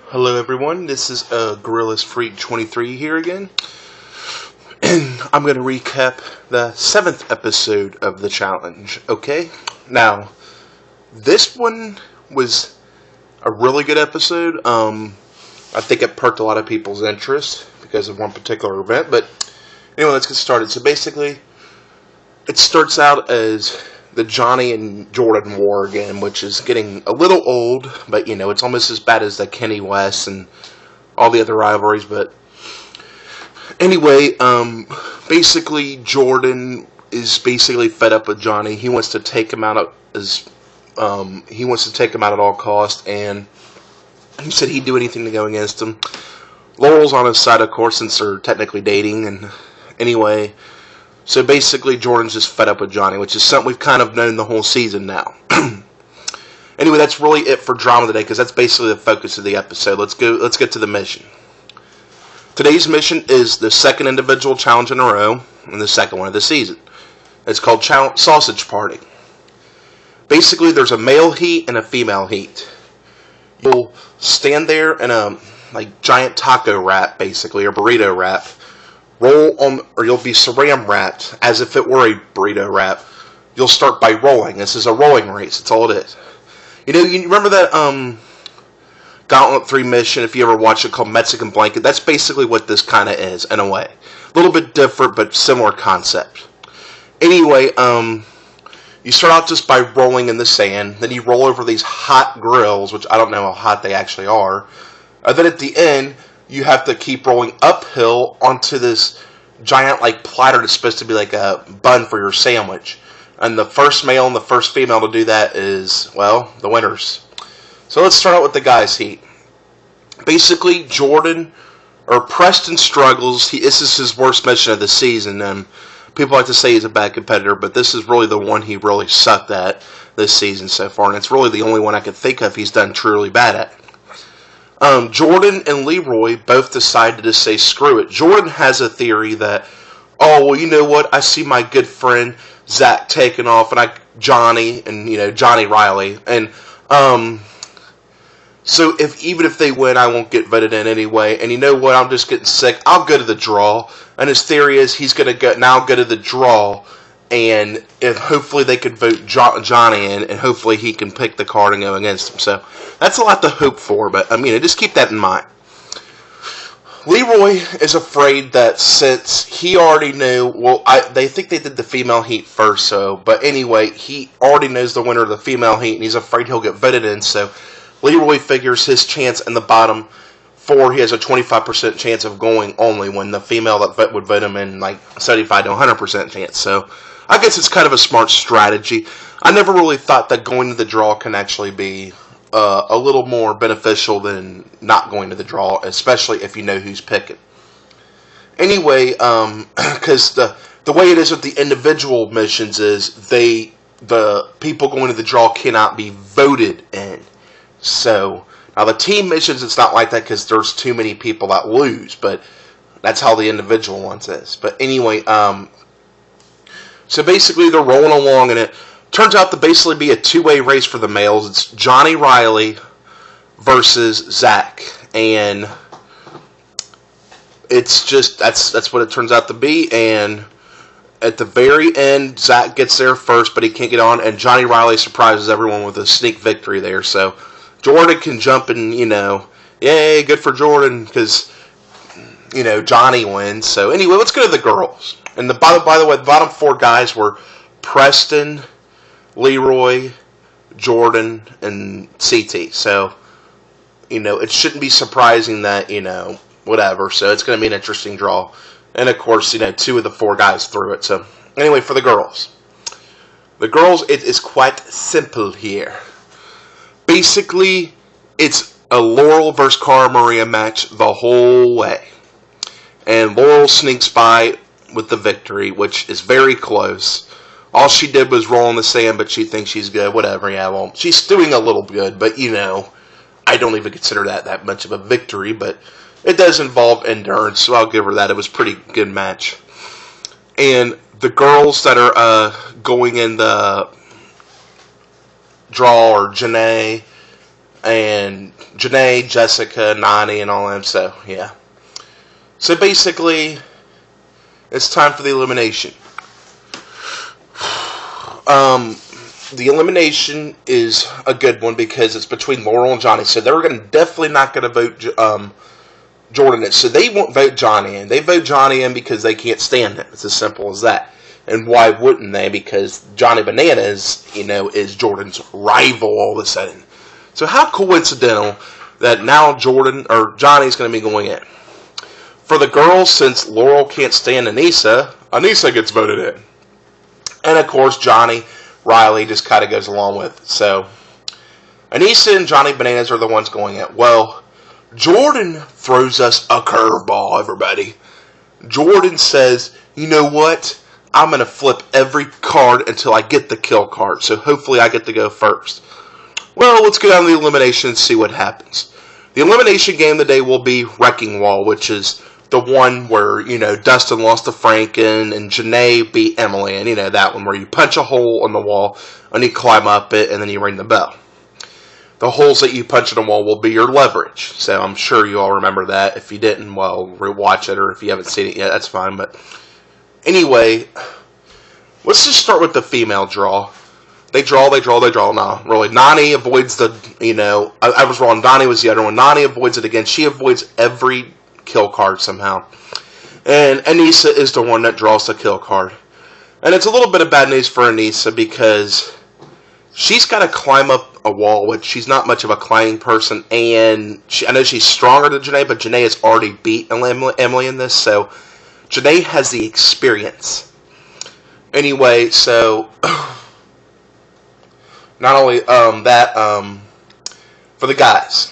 Hello everyone, this is Gorillas Freak 23 here again, and I'm going to recap the 7th episode of the challenge, okay? Now, this one was a really good episode. I think it perked a lot of people's interest because of one particular event, but anyway, let's get started. So basically, it starts out as the Johnny and Jordan war again, which is getting a little old, but it's almost as bad as the Kenny West and all the other rivalries. But anyway, basically Jordan is basically fed up with Johnny. He wants to take him out at all costs, and he said he'd do anything to go against him. Laurel's on his side, of course, since they're technically dating. And anyway, so basically Jordan's just fed up with Johnny, which is something we've kind of known the whole season now. Anyway, that's really it for drama today, because that's basically the focus of the episode. Let's get to the mission. Today's mission is the second individual challenge in a row, and the second one of the season. It's called Sausage Party. Basically, there's a male heat and a female heat. You'll stand there in a giant taco wrap, basically, or burrito wrap. Roll on, or you'll be saran wrapped as if it were a burrito wrap. You'll start by rolling. This is a rolling race. That's all it is. You remember that Gauntlet 3 mission, if you ever watch it, called Mexican Blanket? That's basically what this kind of is, in a way. A little bit different, but similar concept. Anyway, you start out just by rolling in the sand. Then you roll over these hot grills, which I don't know how hot they actually are. Then at the end, you have to keep rolling uphill onto this giant platter that's supposed to be like a bun for your sandwich. And the first male and the first female to do that is, well, the winners. So let's start out with the guys' heat. Basically, Preston struggles. This is his worst mission of the season. And people like to say he's a bad competitor, but this is really the one he really sucked at this season so far. And it's really the only one I can think of he's done truly bad at. Jordan and Leroy both decided to say screw it. Jordan has a theory that, oh, well, you know what? I see my good friend Zach taking off, and Johnny Riley, and so even if they win, I won't get voted in anyway. And you know what? I'm just getting sick. I'll go to the draw. And his theory is he's going to go to the draw, and if hopefully they could vote Johnny in, and hopefully he can pick the card and go against him. So that's a lot to hope for, but just keep that in mind. Leroy is afraid that since he already knew, they think they did the female heat first, but anyway, he already knows the winner of the female heat, and he's afraid he'll get voted in, so Leroy figures his chance in the bottom four, he has a 25% chance of going only, when the female that would vote him in 75 to 100% chance. So I guess it's kind of a smart strategy. I never really thought that going to the draw can actually be a little more beneficial than not going to the draw, especially if you know who's picking. Anyway, because the way it is with the individual missions is the people going to the draw cannot be voted in. So now the team missions, it's not like that because there's too many people that lose, but that's how the individual ones is. But anyway, so basically they're rolling along, and it turns out to basically be a two-way race for the males. It's Johnny Riley versus Zach, and it's just that's what it turns out to be. And at the very end, Zach gets there first, but he can't get on, and Johnny Riley surprises everyone with a sneak victory there. So Jordan can jump and, yay, good for Jordan, because, Johnny wins. So anyway, let's go to the girls. And by the way, the bottom four guys were Preston, Leroy, Jordan, and CT. So, it shouldn't be surprising that, whatever. So it's going to be an interesting draw. And of course, two of the four guys threw it. So anyway, for the girls. The girls, it is quite simple here. Basically, it's a Laurel versus Cara Maria match the whole way. And Laurel sneaks by with the victory, which is very close. All she did was roll in the sand, but she thinks she's good. Whatever, yeah, well, she's doing a little good, but, I don't even consider that much of a victory, but it does involve endurance, so I'll give her that. It was a pretty good match. And the girls that are going in the draw, or Janae, and Janae, Jessica, Nani, and all them. So, yeah. So, basically, it's time for the elimination. The elimination is a good one because it's between Laurel and Johnny. So, they're definitely not going to vote Jordan in. So, they won't vote Johnny in. They vote Johnny in because they can't stand him. It's as simple as that. And why wouldn't they? Because Johnny Bananas, is Jordan's rival all of a sudden. So how coincidental that now Johnny's going to be going in. For the girls, since Laurel can't stand Anissa gets voted in. And of course, Johnny Riley just kind of goes along with it. So Anissa and Johnny Bananas are the ones going in. Well, Jordan throws us a curveball, everybody. Jordan says, you know what? I'm going to flip every card until I get the kill card. So hopefully I get to go first. Well, let's go down to the elimination and see what happens. The elimination game today will be Wrecking Wall, which is the one where, Dustin lost to Franken and Janae beat Emily. And, that one where you punch a hole in the wall and you climb up it and then you ring the bell. The holes that you punch in the wall will be your leverage. So I'm sure you all remember that. If you didn't, well, rewatch it, or if you haven't seen it yet, that's fine. But anyway, let's just start with the female draw. They draw. No, really. Nani avoids the, I was wrong. Nani was the other one. Nani avoids it again. She avoids every kill card somehow. And Anissa is the one that draws the kill card. And it's a little bit of bad news for Anissa because she's got to climb up a wall, which she's not much of a climbing person. And I know she's stronger than Janae, but Janae has already beat Emily in this. So Janae has the experience. Anyway, so not only for the guys,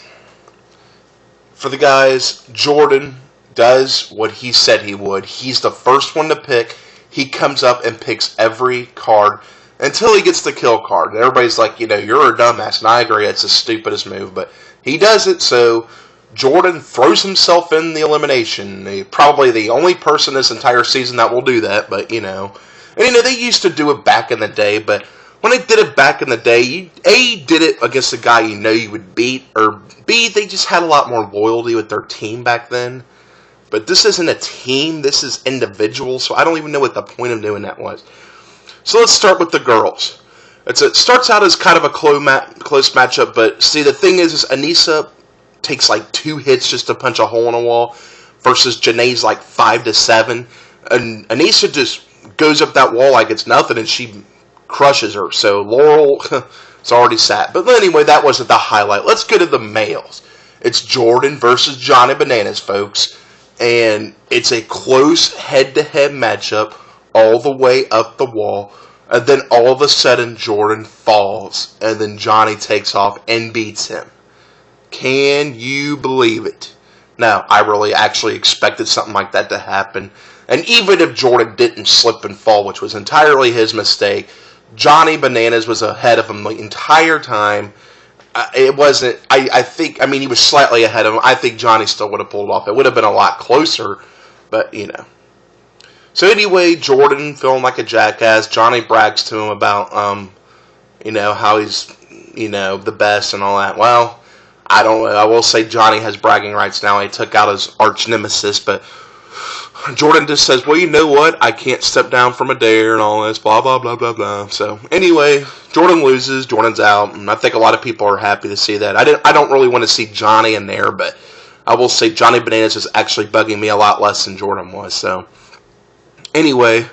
Jordan does what he said he would. He's the first one to pick. He comes up and picks every card until he gets the kill card. And everybody's like, you're a dumbass. And I agree, it's the stupidest move. But he does it, so Jordan throws himself in the elimination. He's probably the only person this entire season that will do that. But, And, they used to do it back in the day. But when they did it back in the day, A, did it against a guy you would beat. Or B, they just had a lot more loyalty with their team back then. But this isn't a team. This is individual. So I don't even know what the point of doing that was. So let's start with the girls. It starts out as kind of a close matchup. But see, the thing is Anissa takes like 2 hits just to punch a hole in a wall. Versus Janae's like 5 to 7. And Anissa just goes up that wall like it's nothing. And she crushes her. So Laurel is already sat. But anyway, that wasn't the highlight. Let's go to the males. It's Jordan versus Johnny Bananas, folks. And it's a close head-to-head matchup all the way up the wall. And then all of a sudden, Jordan falls. And then Johnny takes off and beats him. Can you believe it? Now, I really actually expected something like that to happen. And even if Jordan didn't slip and fall, which was entirely his mistake, Johnny Bananas was ahead of him the entire time. It wasn't, he was slightly ahead of him. I think Johnny still would have pulled off. It would have been a lot closer, but, So anyway, Jordan feeling like a jackass. Johnny brags to him about, how he's, the best and all that. Well, I don't know. I will say Johnny has bragging rights now. He took out his arch nemesis, but Jordan just says, well, you know what? I can't step down from a dare and all this, blah, blah, blah, blah, blah. So, anyway, Jordan loses. Jordan's out. And I think a lot of people are happy to see that. I don't really want to see Johnny in there, but I will say Johnny Bananas is actually bugging me a lot less than Jordan was. So, anyway,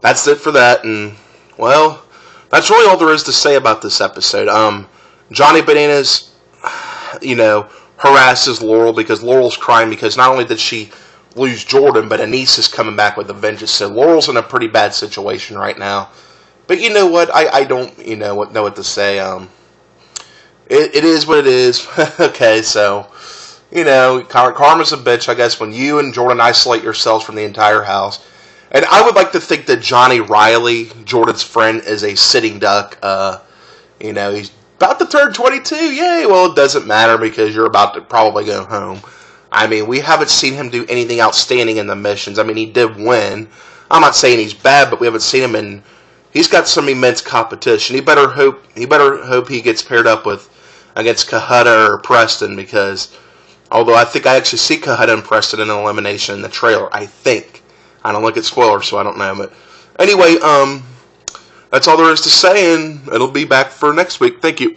that's it for that. And, well, that's really all there is to say about this episode. Johnny Bananas, harasses Laurel because Laurel's crying because not only did she lose Jordan, but Anissa's coming back with a vengeance. So Laurel's in a pretty bad situation right now. But you know what? I don't know what to say. It is what it is. Okay, so karma's a bitch, I guess, when you and Jordan isolate yourselves from the entire house. And I would like to think that Johnny Riley, Jordan's friend, is a sitting duck. He's about to turn 22. Yay! Well, it doesn't matter because you're about to probably go home. We haven't seen him do anything outstanding in the missions. He did win. I'm not saying he's bad, but we haven't seen him, and he's got some immense competition. He better hope he gets paired up with against Cahutta or Preston, because although I think I actually see Cahutta and Preston in an elimination in the trailer, I think. I don't look at spoilers, so I don't know. But anyway, that's all there is to say, and it'll be back for next week. Thank you.